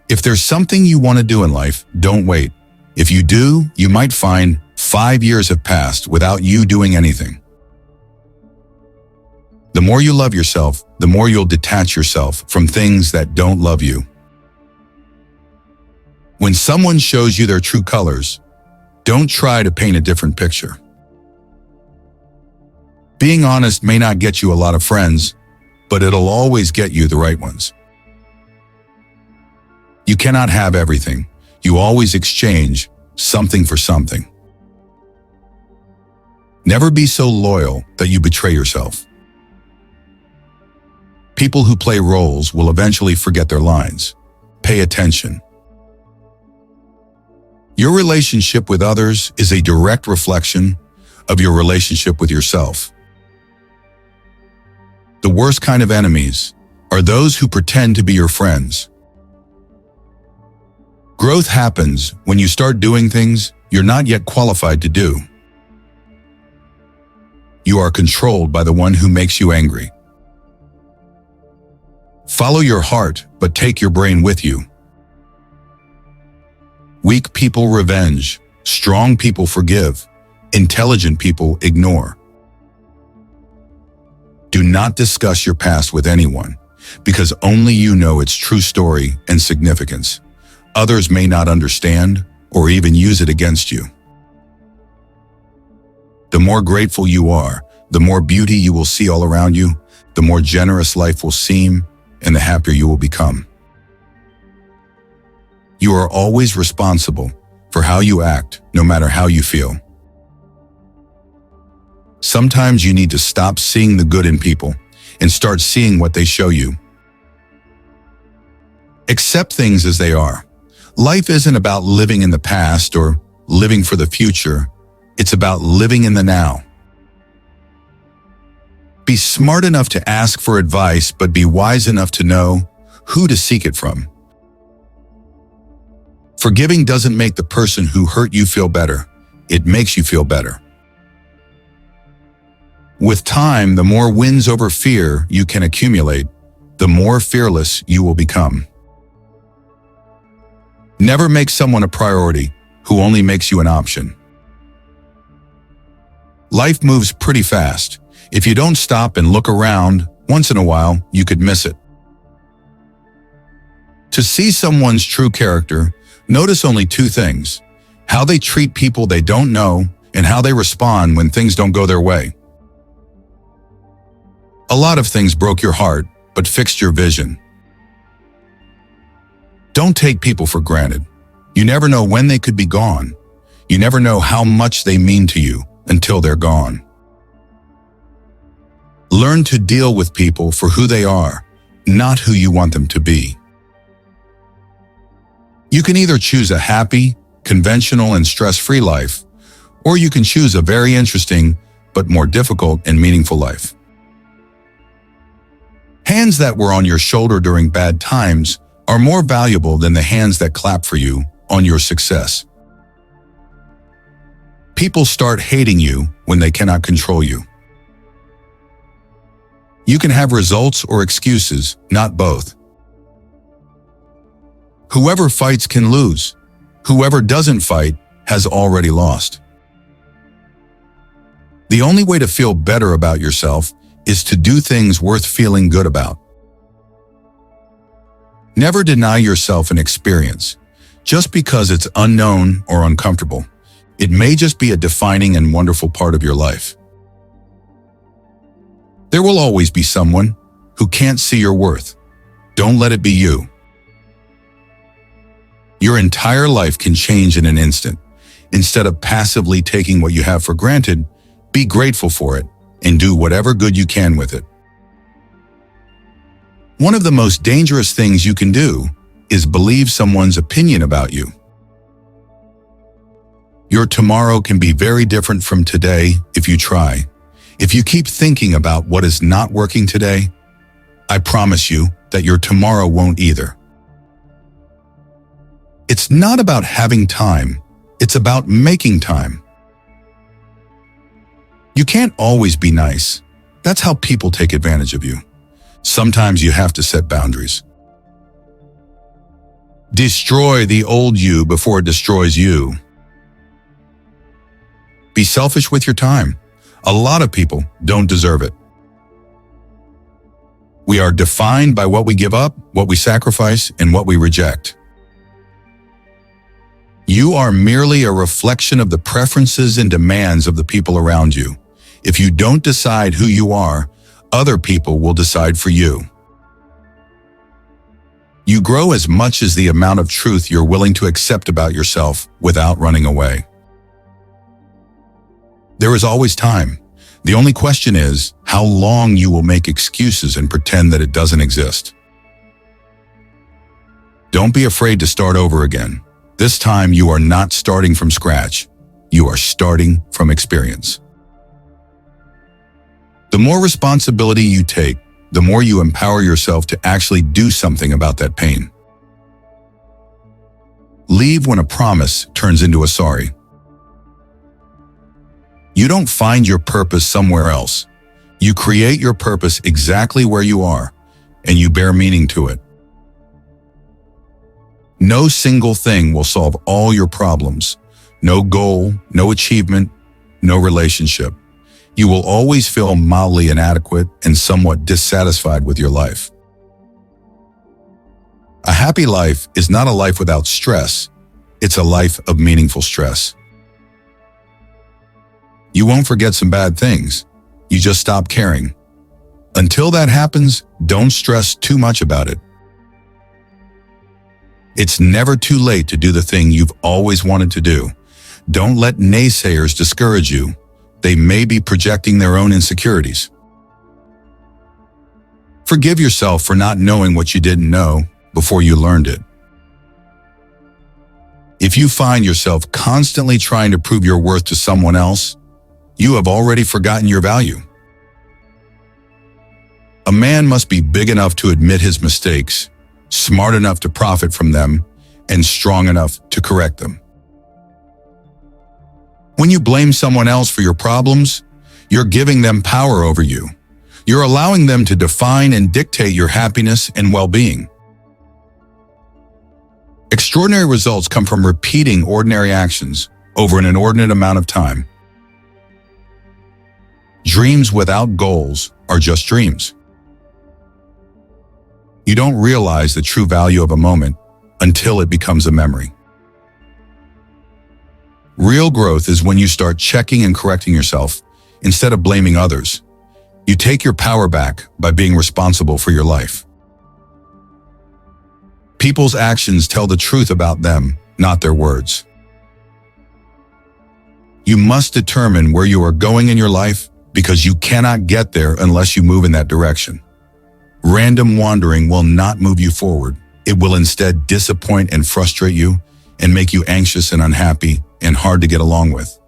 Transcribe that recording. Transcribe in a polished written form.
If there's something you want to do in life, don't wait. If you do, you might find 5 years have passed without you doing anything. The more you love yourself, the more you'll detach yourself from things that don't love you. When someone shows you their true colors, don't try to paint a different picture. Being honest may not get you a lot of friends, but it'll always get you the right ones. You cannot have everything. You always exchange something for something. Never be so loyal that you betray yourself. People who play roles will eventually forget their lines. Pay attention. Your relationship with others is a direct reflection of your relationship with yourself. The worst kind of enemies are those who pretend to be your friends. Growth happens when you start doing things you're not yet qualified to do. You are controlled by the one who makes you angry. Follow your heart, but take your brain with you. Weak people revenge, strong people forgive, intelligent people ignore. Do not discuss your past with anyone, because only you know its true story and significance. Others may not understand or even use it against you. The more grateful you are, the more beauty you will see all around you, the more generous life will seem, and the happier you will become. You are always responsible for how you act, no matter how you feel. Sometimes you need to stop seeing the good in people and start seeing what they show you. Accept things as they are. Life isn't about living in the past or living for the future. It's about living in the now. Be smart enough to ask for advice, but be wise enough to know who to seek it from. Forgiving doesn't make the person who hurt you feel better. It makes you feel better. With time, the more wins over fear you can accumulate, the more fearless you will become. Never make someone a priority who only makes you an option. Life moves pretty fast. If you don't stop and look around, once in a while, you could miss it. To see someone's true character, notice only 2 things: how they treat people they don't know and how they respond when things don't go their way. A lot of things broke your heart, but fixed your vision. Don't take people for granted. You never know when they could be gone. You never know how much they mean to you until they're gone. Learn to deal with people for who they are, not who you want them to be. You can either choose a happy, conventional, and stress-free life, or you can choose a very interesting, but more difficult and meaningful life. Hands that were on your shoulder during bad times are more valuable than the hands that clap for you on your success. People start hating you when they cannot control you. You can have results or excuses, not both. Whoever fights can lose. Whoever doesn't fight has already lost. The only way to feel better about yourself is to do things worth feeling good about. Never deny yourself an experience just because it's unknown or uncomfortable. It may just be a defining and wonderful part of your life. There will always be someone who can't see your worth. Don't let it be you. Your entire life can change in an instant. Instead of passively taking what you have for granted, be grateful for it and do whatever good you can with it. One of the most dangerous things you can do is believe someone's opinion about you. Your tomorrow can be very different from today if you try. If you keep thinking about what is not working today, I promise you that your tomorrow won't either. It's not about having time, it's about making time. You can't always be nice. That's how people take advantage of you. Sometimes you have to set boundaries. Destroy the old you before it destroys you. Be selfish with your time. A lot of people don't deserve it. We are defined by what we give up, what we sacrifice, and what we reject. You are merely a reflection of the preferences and demands of the people around you. If you don't decide who you are, other people will decide for you. You grow as much as the amount of truth you're willing to accept about yourself without running away. There is always time. The only question is how long you will make excuses and pretend that it doesn't exist. Don't be afraid to start over again. This time you are not starting from scratch. You are starting from experience. The more responsibility you take, the more you empower yourself to actually do something about that pain. Leave when a promise turns into a sorry. You don't find your purpose somewhere else. You create your purpose exactly where you are, and you bear meaning to it. No single thing will solve all your problems. No goal, no achievement, no relationship. You will always feel mildly inadequate and somewhat dissatisfied with your life. A happy life is not a life without stress. It's a life of meaningful stress. You won't forget some bad things. You just stop caring. Until that happens, don't stress too much about it. It's never too late to do the thing you've always wanted to do. Don't let naysayers discourage you. They may be projecting their own insecurities. Forgive yourself for not knowing what you didn't know before you learned it. If you find yourself constantly trying to prove your worth to someone else, you have already forgotten your value. A man must be big enough to admit his mistakes, smart enough to profit from them, and strong enough to correct them. When you blame someone else for your problems, you're giving them power over you. You're allowing them to define and dictate your happiness and well-being. Extraordinary results come from repeating ordinary actions over an inordinate amount of time. Dreams without goals are just dreams. You don't realize the true value of a moment until it becomes a memory. Real growth is when you start checking and correcting yourself instead of blaming others. You take your power back by being responsible for your life. People's actions tell the truth about them, not their words. You must determine where you are going in your life because you cannot get there unless you move in that direction. Random wandering will not move you forward. It will instead disappoint and frustrate you and make you anxious and unhappy and hard to get along with.